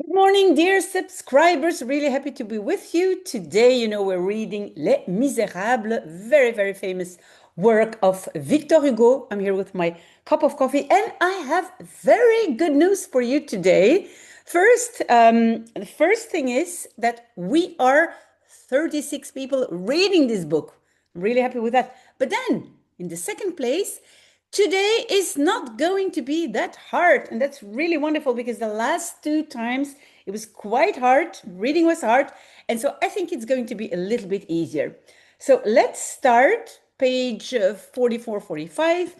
Good morning, dear subscribers. Really happy to be with you. Today, we're reading Les Misérables, very, very famous work of Victor Hugo. I'm here with my cup of coffee, and I have very good news for you today. First, the first thing is that we are 36 people reading this book. I'm really happy with that. But then, in the second place, today is not going to be that hard. And that's really wonderful because the last two times it was quite hard. Reading was hard. And so I think it's going to be a little bit easier. So let's start page 44, 45.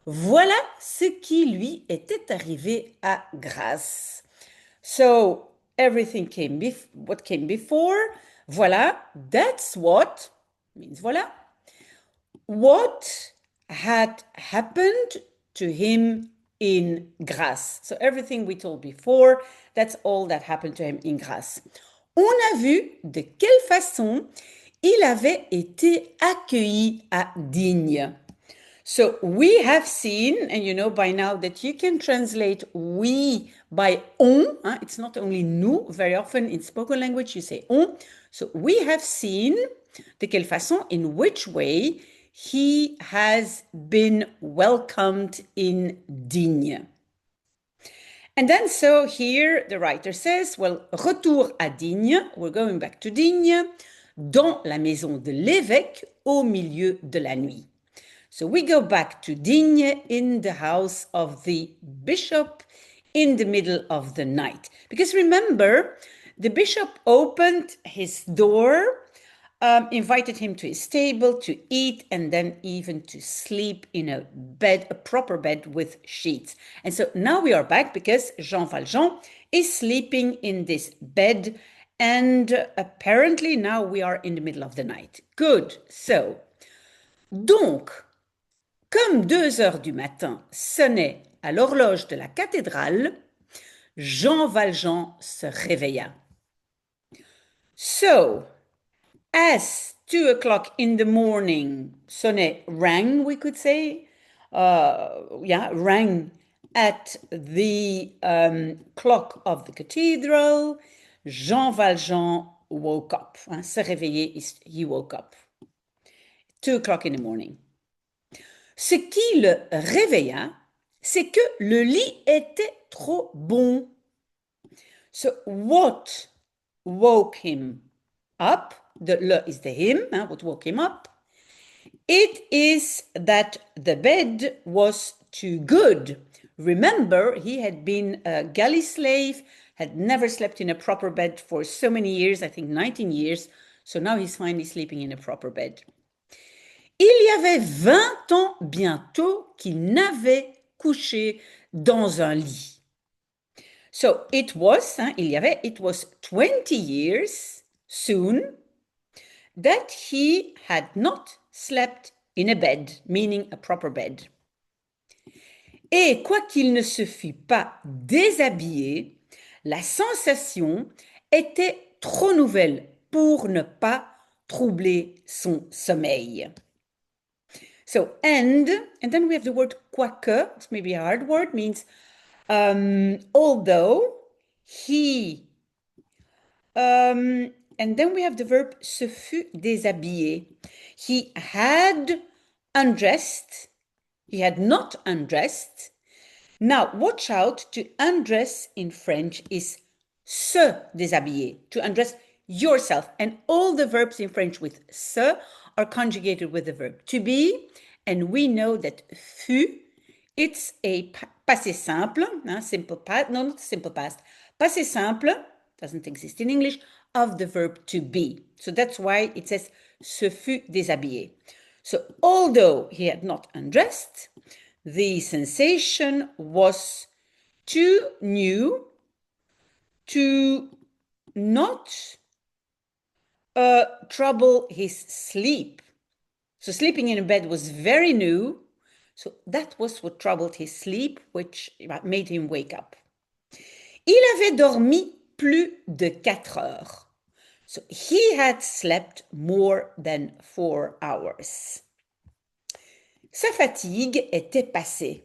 Voilà ce qui lui était arrivé à Grace. So everything what came before. Voilà, that's what means voilà. What had happened to him in Grasse. So everything we told before, that's all that happened to him in Grasse. On a vu de quelle façon il avait été accueilli à Digne. So we have seen, and you know by now that you can translate we by on. It's not only nous. Very often in spoken language you say on. So we have seen de quelle façon, in which way he has been welcomed in Digne. And then so here the writer says, well, retour à Digne, we're going back to Digne, dans la maison de l'évêque au milieu de la nuit. So we go back to Digne in the house of the bishop in the middle of the night. Because remember, the bishop opened his door, invited him to his stable to eat and then even to sleep in a bed, a proper bed with sheets. And so now we are back because Jean Valjean is sleeping in this bed and apparently now we are in the middle of the night. Good. So, donc, comme 2 heures du matin sonnaient à l'horloge de la cathédrale, Jean Valjean se réveilla. So, as 2 o'clock in the morning sonnait, rang, we could say, rang at the clock of the cathedral, Jean Valjean woke up. Se réveiller, he woke up. 2 o'clock in the morning. Ce qui le réveilla, c'est que le lit était trop bon. So what woke him up? The le is the him, what woke him up. It is that the bed was too good. Remember, he had been a galley slave, had never slept in a proper bed for so many years, I think 19 years. So now he's finally sleeping in a proper bed. Il y avait 20 ans bientôt qu'il n'avait couché dans un lit. So it was, it was 20 years soon that he had not slept in a bed, meaning a proper bed. Et quoiqu'il ne se fût pas déshabillé, la sensation était trop nouvelle pour ne pas troubler son sommeil. So, and then we have the word quoique, it's maybe a hard word, means although he, and then we have the verb se fut déshabillé. He had undressed, he had not undressed. Now, watch out, to undress in French is se déshabiller, to undress yourself. And all the verbs in French with se are conjugated with the verb to be. And we know that fut, it's a passé simple, simple past, no, not simple past, passé simple, doesn't exist in English, of the verb to be. So that's why it says se fut déshabillé. So although he had not undressed, the sensation was too new to not trouble his sleep. So sleeping in a bed was very new. So that was what troubled his sleep, which made him wake up. Il avait dormi plus de 4 heures. So he had slept more than 4 hours. Sa fatigue était passée.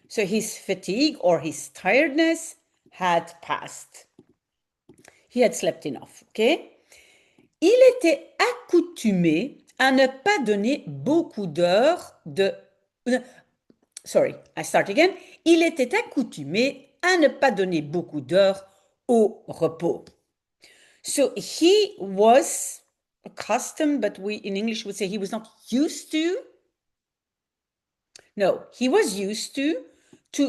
So his fatigue or his tiredness had passed. He had slept enough, okay? Il était accoutumé à ne pas donner beaucoup d'heures de... Sorry, I start again. Il était accoutumé à ne pas donner beaucoup d'heures au repos. So he was accustomed, but we in English would say he was not used to. No, he was used to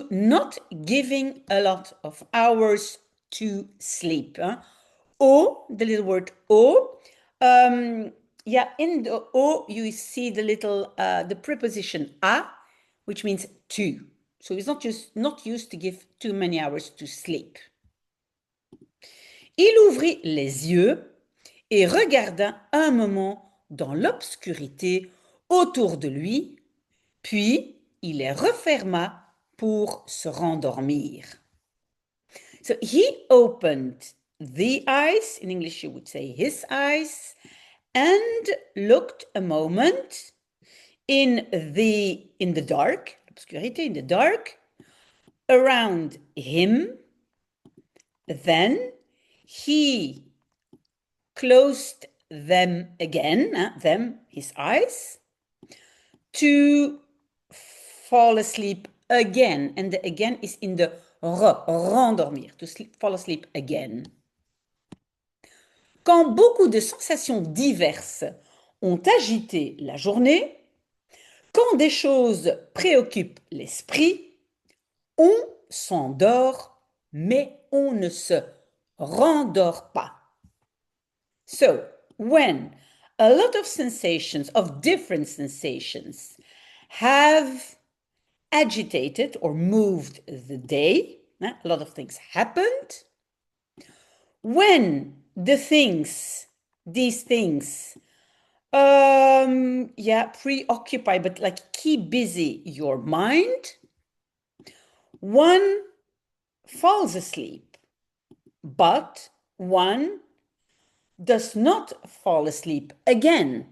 not giving a lot of hours to sleep. Hein? O, the little word O. Yeah, in the O you see the little the preposition a, which means to. So he's not used to give too many hours to sleep. Il ouvrit les yeux et regarda un moment dans l'obscurité autour de lui, puis il les referma pour se rendormir. So he opened the eyes, in English you would say his eyes, and looked a moment in the dark, l'obscurité, in the dark, around him. Then he closed them again, his eyes, to fall asleep again. And the again is in the rendormir, to fall asleep again. Quand beaucoup de sensations diverses ont agité la journée, quand des choses préoccupent l'esprit, on s'endort, mais on ne se rendort pas. So, when a lot of sensations, of different sensations, have agitated or moved the day, a lot of things happened. When these things, preoccupy, but like keep busy your mind, one falls asleep, but one does not fall asleep again.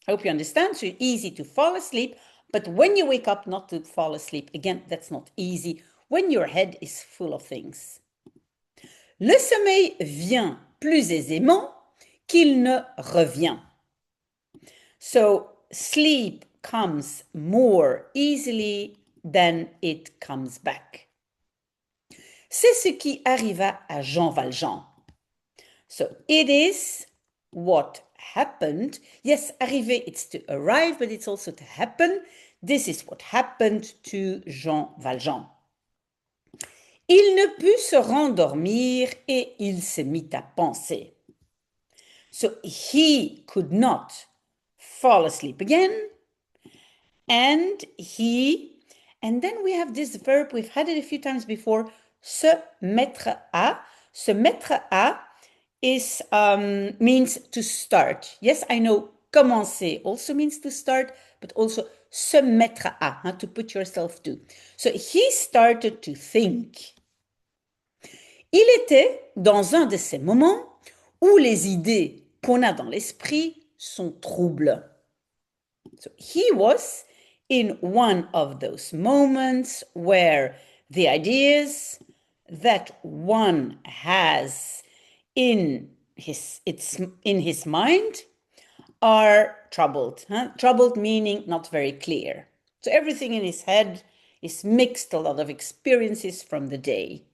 I hope you understand. So easy to fall asleep, but when you wake up, not to fall asleep again, that's not easy when your head is full of things. Le sommeil vient plus aisément qu'il ne revient. So sleep comes more easily than it comes back. C'est ce qui arriva à Jean Valjean. So it is what happened. Yes, arriver, it's to arrive, but it's also to happen. This is what happened to Jean Valjean. Il ne put se rendormir et il se mit à penser. So he could not fall asleep again. And then we have this verb, we've had it a few times before, se mettre à. Se mettre à is means to start. Yes, I know commencer also means to start, but also se mettre à, to put yourself to. So he started to think. Il était dans un de ces moments où les idées qu'on a dans l'esprit sont troubles. So he was in one of those moments where the ideas that one has in his mind are troubled. Troubled meaning not very clear. So everything in his head is mixed, a lot of experiences from the day.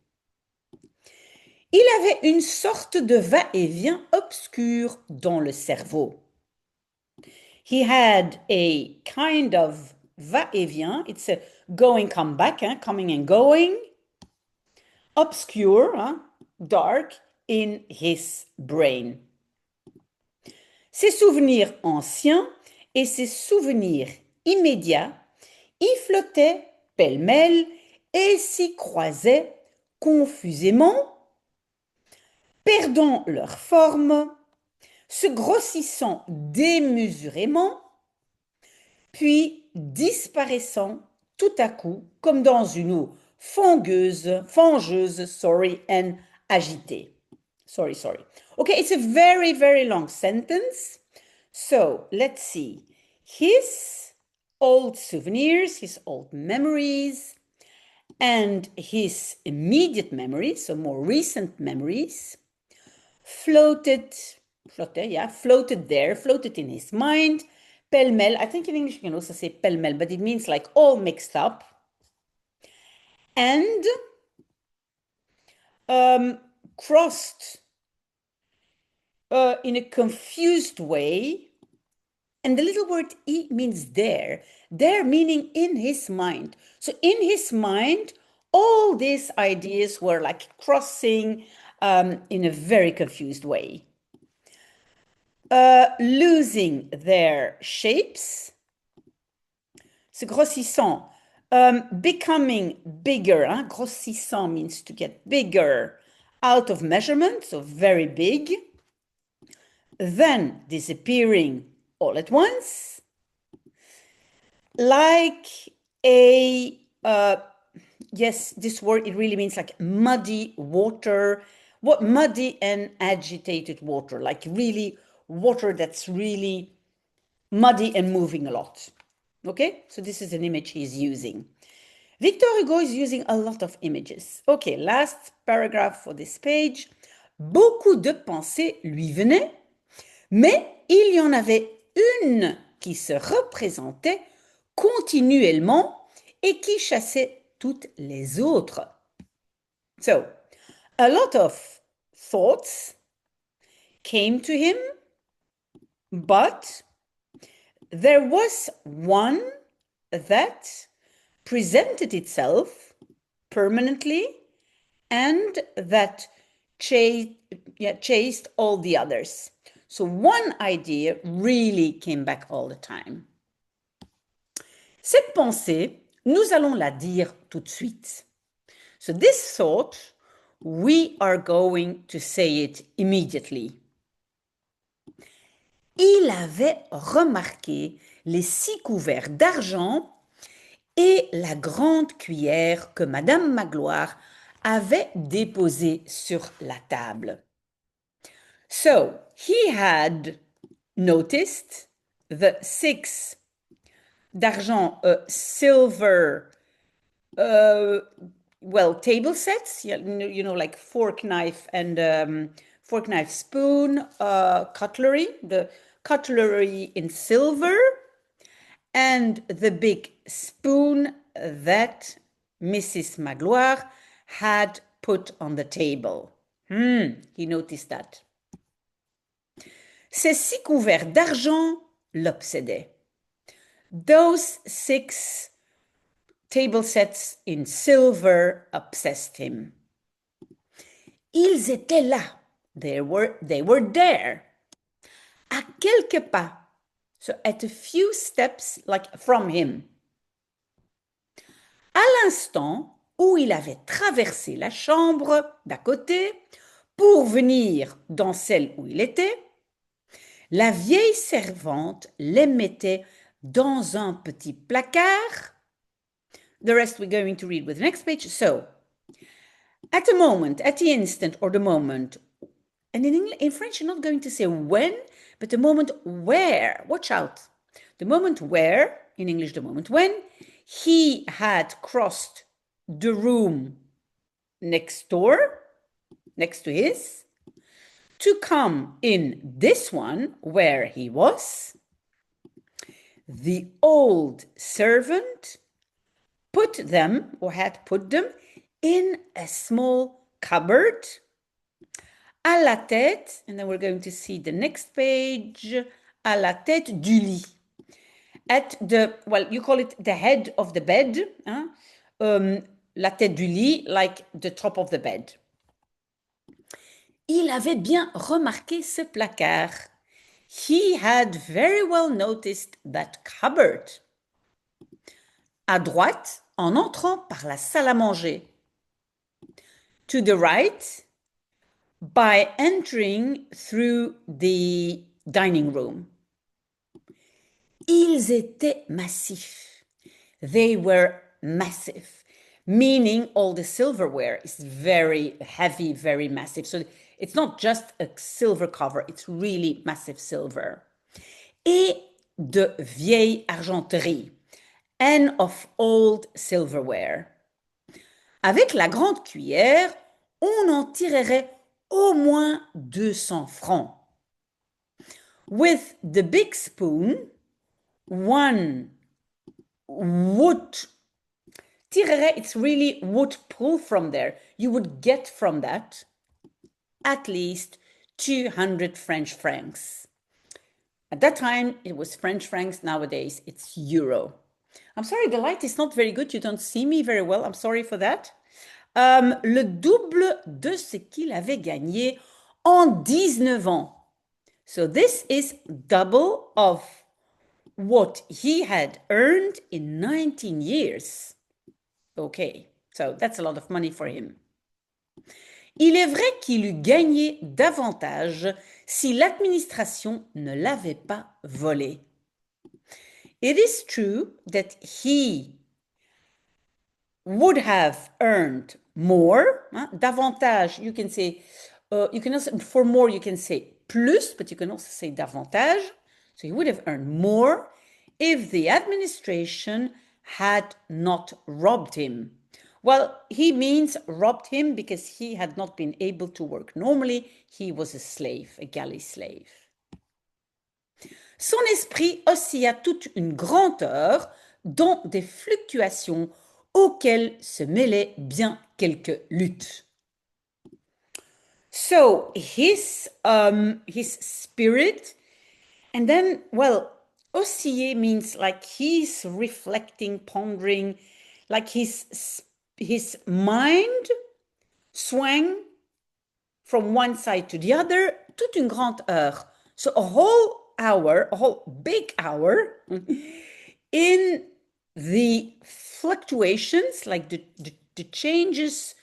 Il avait une sorte de va-et-vient obscur dans le cerveau. He had a kind of va-et-vient. It's a going, come back, coming and going. Obscure, dark, in his brain. Ses souvenirs anciens et ses souvenirs immédiats y flottaient pêle-mêle et s'y croisaient confusément, perdant leur forme, se grossissant démesurément, puis disparaissant tout à coup comme dans une eau fangeuse, and agitée. Sorry. Okay, it's a very, very long sentence. So let's see. His old souvenirs, his old memories, and his immediate memories, so more recent memories, floated there, floated in his mind, pêle-mêle. I think in English you can also say pêle-mêle, but it means like all mixed up. And crossed in a confused way. And the little word "e" means there. There meaning in his mind. So in his mind, all these ideas were like crossing in a very confused way. Losing their shapes. Se grossissant. Becoming bigger. Hein? Grossissant means to get bigger. Out of measurement, so very big. Then disappearing all at once. Like a, yes, this word, it really means like muddy water. What muddy and agitated water, like really water that's really muddy and moving a lot. Okay, so this is an image he's using. Victor Hugo is using a lot of images. Okay, last paragraph for this page. Beaucoup de pensées lui venaient, mais il y en avait une qui se représentait continuellement et qui chassait toutes les autres. So, a lot of thoughts came to him, but there was one that presented itself permanently and that chased all the others. So one idea really came back all the time. Cette pensée, nous allons la dire tout de suite. So this thought, we are going to say it immediately. Il avait remarqué les 6 couverts d'argent et la grande cuillère que Madame Magloire avait déposée sur la table. So, he had noticed the 6 d'argent, silver, table sets, you know, like fork, knife, and fork, knife, spoon, cutlery, the cutlery in silver, and the big spoon that Mrs. Magloire had put on the table. He noticed that. Ces 6 couverts d'argent l'obsédaient. Those 6 table sets in silver obsessed him. Ils étaient là. They were there. À quelques pas. So at a few steps, like from him. À l'instant où il avait traversé la chambre d'à côté pour venir dans celle où il était, la vieille servante les mettait dans un petit placard. The rest we're going to read with the next page. So, at the moment, at the instant, or the moment, and in French, you're not going to say when, but the moment where, watch out, the moment where, in English, the moment when, he had crossed the room next door, next to his, to come in this one where he was, the old servant put them, or had put them, in a small cupboard, à la tête, and then we're going to see the next page, à la tête du lit. At the, you call it the head of the bed, hein? La tête du lit, like the top of the bed. Il avait bien remarqué ce placard. He had very well noticed that cupboard. À droite, en entrant par la salle à manger. To the right, by entering through the dining room. Ils étaient massifs. They were massive, meaning all the silverware is very heavy, very massive. So it's not just a silver cover, it's really massive silver. Et de vieille argenterie, and of old silverware. Avec la grande cuillère, on en tirerait au moins 200 francs. With the big spoon, one would, tirerait, it's really would pull from there. You would get from that at least 200 French francs. At that time, it was French francs. Nowadays, it's euro. I'm sorry, the light is not very good. You don't see me very well. I'm sorry for that. Le double de ce qu'il avait gagné en 19 ans. So this is double of what he had earned in 19 years. Okay, so that's a lot of money for him. Il est vrai qu'il eût gagné davantage si l'administration ne l'avait pas volé. It is true that he would have earned more. Davantage, you can say, you can also, for more, you can say plus, but you can also say davantage. So he would have earned more if the administration had not robbed him. Well, he means robbed him because he had not been able to work. Normally, he was a slave, a galley slave. Son esprit oscilla toute une grande heure dans des fluctuations auxquelles se mêlaient bien quelques luttes. So his spirit, and then, well, osciller means like he's reflecting, pondering, like his mind swung from one side to the other, toute une grande heure. So a whole hour, a whole big hour, in the fluctuations, like the changes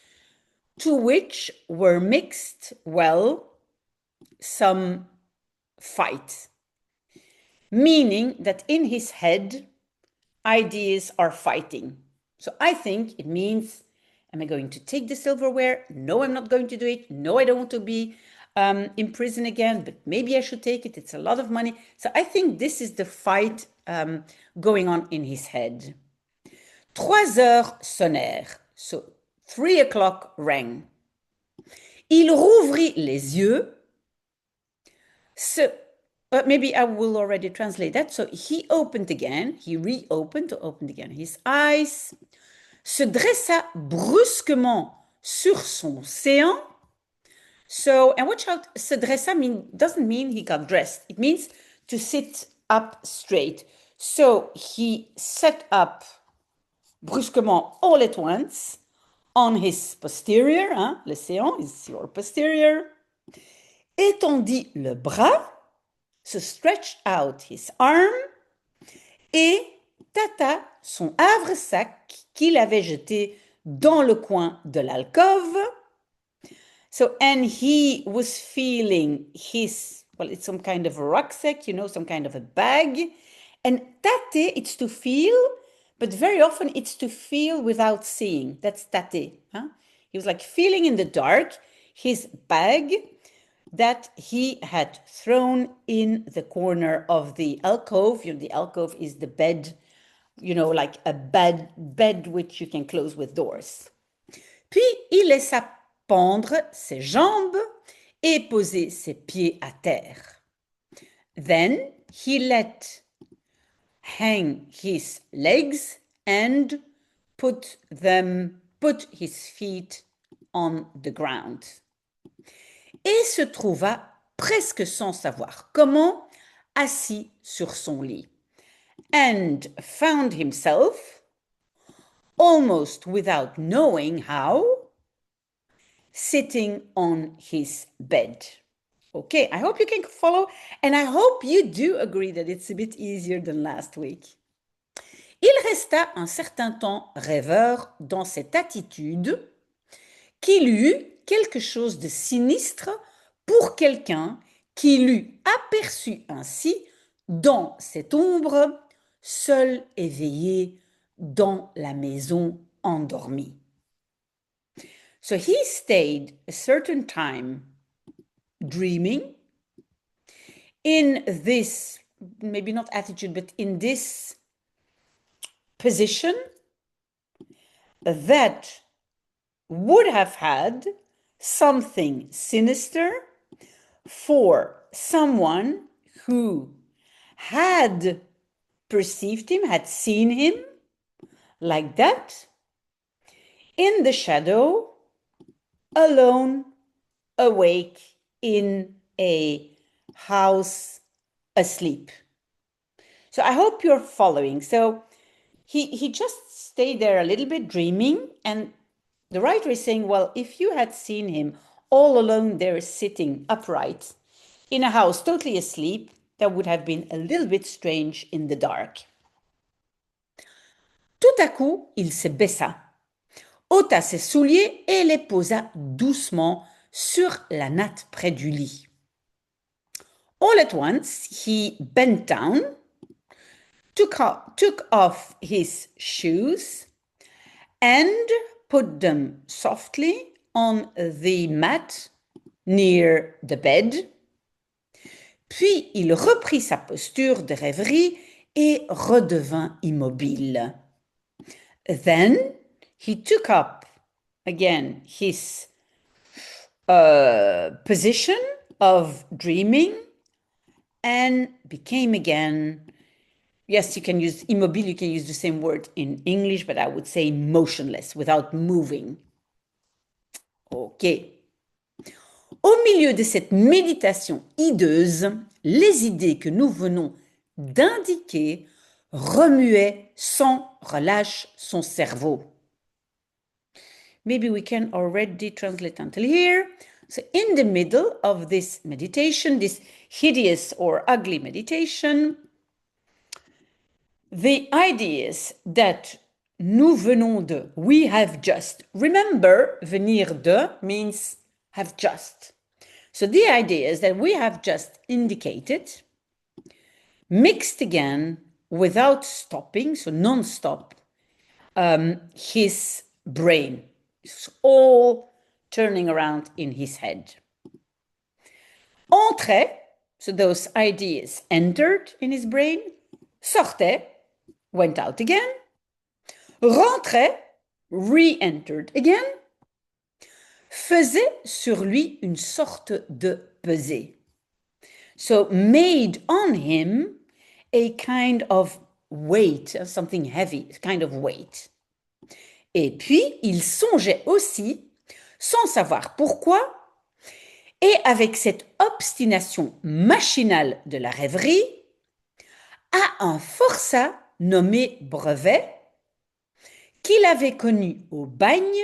to which were mixed, well, some fight. Meaning that in his head, ideas are fighting. So I think it means, am I going to take the silverware? No, I'm not going to do it. No, I don't want to be in prison again, but maybe I should take it. It's a lot of money. So I think this is the fight going on in his head. 3 heures sonnèrent. So 3 o'clock rang. Il rouvrit les yeux. Maybe I will already translate that. So he opened again. He opened again his eyes. Se dressa brusquement sur son séant. So, and watch out, se dressa doesn't mean he got dressed. It means to sit up straight. So he sat up brusquement all at once on his posterior, le séant is your posterior, étendit le bras, so stretched out his arm, et tâta son havresac qu'il avait jeté dans le coin de l'alcôve. So, and he was feeling his, well, it's some kind of a rucksack, some kind of a bag. And tâter, it's to feel, but very often it's to feel without seeing. That's tâter. He was like feeling in the dark his bag that he had thrown in the corner of the alcove. The alcove is the bed, like a bed which you can close with doors. Puis il laissa pendre ses jambes et poser ses pieds à terre. Then he let hang his legs and put his feet on the ground. Et se trouva presque sans savoir comment assis sur son lit. And found himself, almost without knowing how, sitting on his bed. Okay, I hope you can follow, and I hope you do agree that it's a bit easier than last week. Il resta un certain temps rêveur dans cette attitude qu'il eut quelque chose de sinistre pour quelqu'un qui l'eût aperçu ainsi dans cette ombre, seul éveillé dans la maison endormie. So he stayed a certain time dreaming in this, maybe not attitude, but in this position that would have had something sinister. 4, someone who had perceived him, had seen him like that, in the shadow, alone, awake, in a house, asleep. So I hope you're following. So he just stayed there a little bit dreaming, and the writer is saying, well, if you had seen him all alone there sitting upright in a house totally asleep, that would have been a little bit strange in the dark. Tout à coup, il se baissa, ôta ses souliers et les posa doucement sur la natte près du lit. All at once, he bent down, took off his shoes, and put them softly on the mat near the bed. Puis il reprit sa posture de rêverie et redevint immobile. Then he took up again his position of dreaming and became again, yes, you can use immobile, you can use the same word in English, but I would say motionless, without moving. Ok. Au milieu de cette méditation hideuse, les idées que nous venons d'indiquer remuaient sans relâche son cerveau. Maybe we can already translate until here. So in the middle of this meditation, this hideous or ugly meditation, the ideas that nous venons de, we have just. Remember, venir de means have just. So the ideas that we have just indicated, mixed again without stopping, so non-stop, his brain. It's all turning around in his head. Entrait, so those ideas entered in his brain, sortait, went out again, rentrait, re-entered again, faisait sur lui une sorte de pesée. So made on him a kind of weight, something heavy, kind of weight. Et puis, il songeait aussi, sans savoir pourquoi, et avec cette obstination machinale de la rêverie, à un forçat nommé Brevet, qu'il avait connu au bagne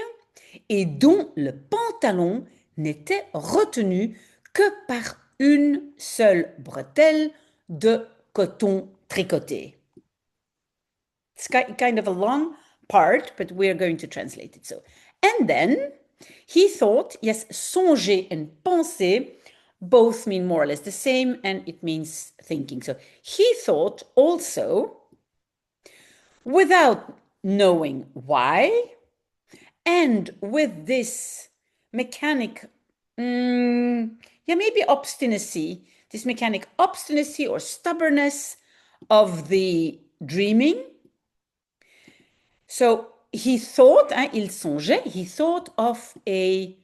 et dont le pantalon n'était retenu que par une seule bretelle de coton tricoté. It's kind of a long part, but we're going to translate it. So, and then he thought, yes, songer and penser both mean more or less the same, and it means thinking. So he thought also, without knowing why, and with this mechanic, maybe obstinacy, this mechanic obstinacy or stubbornness of the dreaming. So he thought, il songeait, he thought of a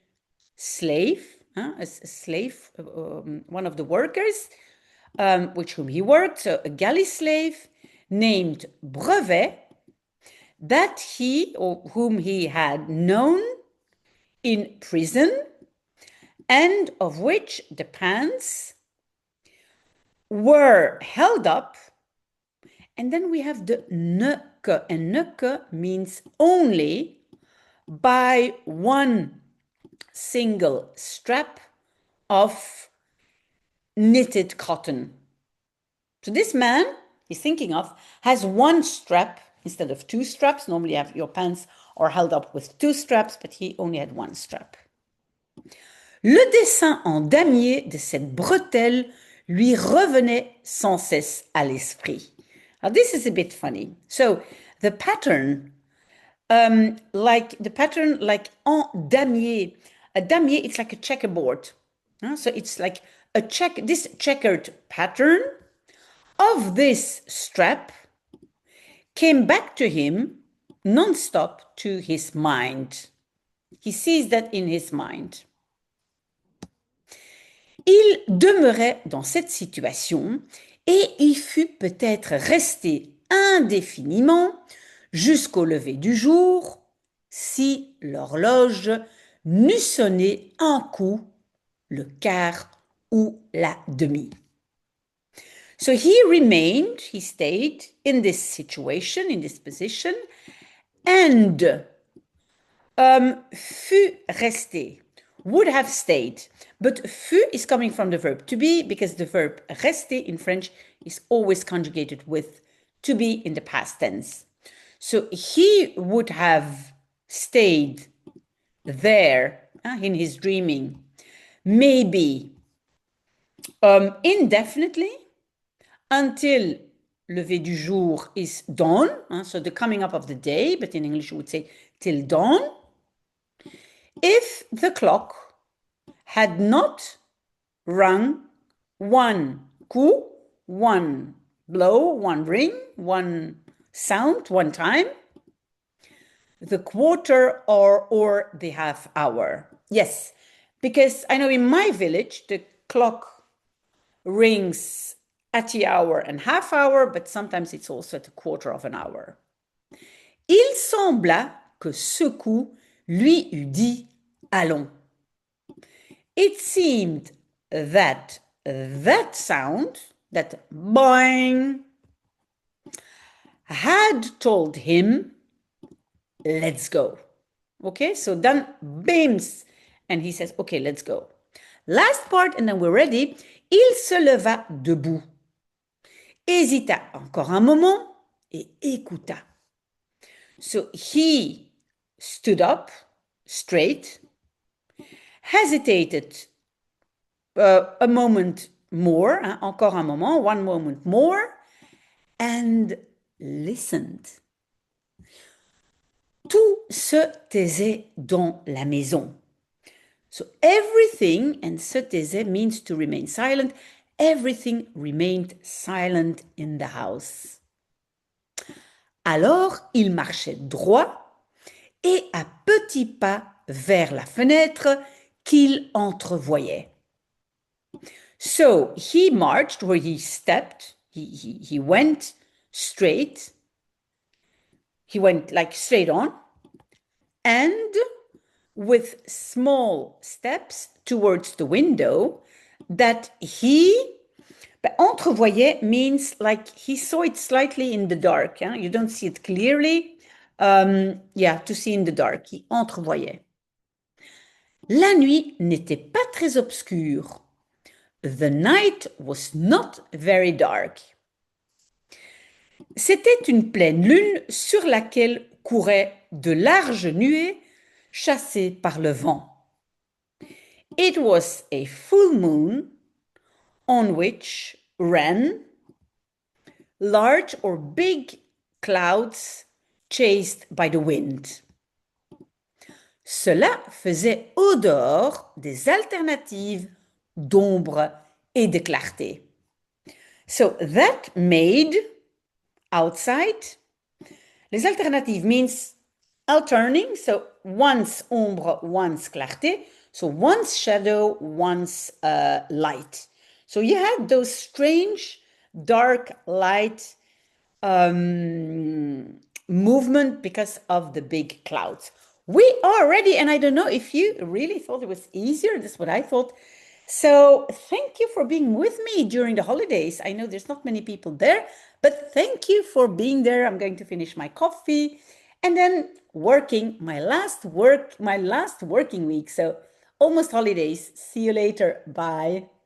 slave, one of the workers with whom he worked, so a galley slave named Brevet, that he, or whom he had known in prison, and of which the pants were held up. And then we have the ne que, and ne que means only by one single strap of knitted cotton. So this man he's thinking of has one strap instead of two straps. Normally your pants are held up with two straps, but he only had one strap. Le dessin en damier de cette bretelle lui revenait sans cesse à l'esprit. Now this is a bit funny. So the pattern, like en damier. A damier, it's like a checkerboard. So it's like this checkered pattern of this strap came back to him non-stop to his mind. He sees that in his mind. Il demeurait dans cette situation et il fut peut-être resté indéfiniment jusqu'au lever du jour si l'horloge n'eût sonné un coup, le quart ou la demi. So he remained, he stayed in this situation, in this position, and fut resté, would have stayed. But fut is coming from the verb to be because the verb rester in French is always conjugated with to be in the past tense. So he would have stayed there in his dreaming, maybe indefinitely until lever du jour is dawn, so the coming up of the day, but in English you would say till dawn, if the clock had not rung one coup, one blow, one ring, one sound, one time, the quarter or the half hour. Yes, because I know in my village, the clock rings at the hour and half hour, but sometimes it's also at a quarter of an hour. Il sembla que ce coup lui eût dit « Allons ». It seemed that that sound, that boing, had told him, let's go. Okay, so then bims, and he says, okay, let's go. Last part, and then we're ready. Il se leva debout, hésita encore un moment et écouta. So he stood up straight, hesitated a moment more, encore un moment, one moment more, and listened. Tout se taisait dans la maison. So everything, and se taisait means to remain silent, everything remained silent in the house. Alors il marchait droit et à petits pas vers la fenêtre qu'il entrevoyait. So he marched, or he stepped, he went straight, he went like straight on, and with small steps towards the window that he entrevoyait means like he saw it slightly in the dark. You don't see it clearly. To see in the dark. He entrevoyait. La nuit n'était pas très obscure. The night was not very dark. C'était une pleine lune sur laquelle couraient de larges nuées chassées par le vent. It was a full moon on which ran large or big clouds chased by the wind. Cela faisait au dehors des alternatives d'ombre et de clarté. So that made outside, les alternatives means alterning, so once ombre, once clarté, so once shadow, once light. So you had those strange dark light movement because of the big clouds. We are ready, and I don't know if you really thought it was easier. That's what I thought. So thank you for being with me during the holidays. I know there's not many people there, but thank you for being there. I'm going to finish my coffee and then working my last working week. So almost holidays. See you later. Bye.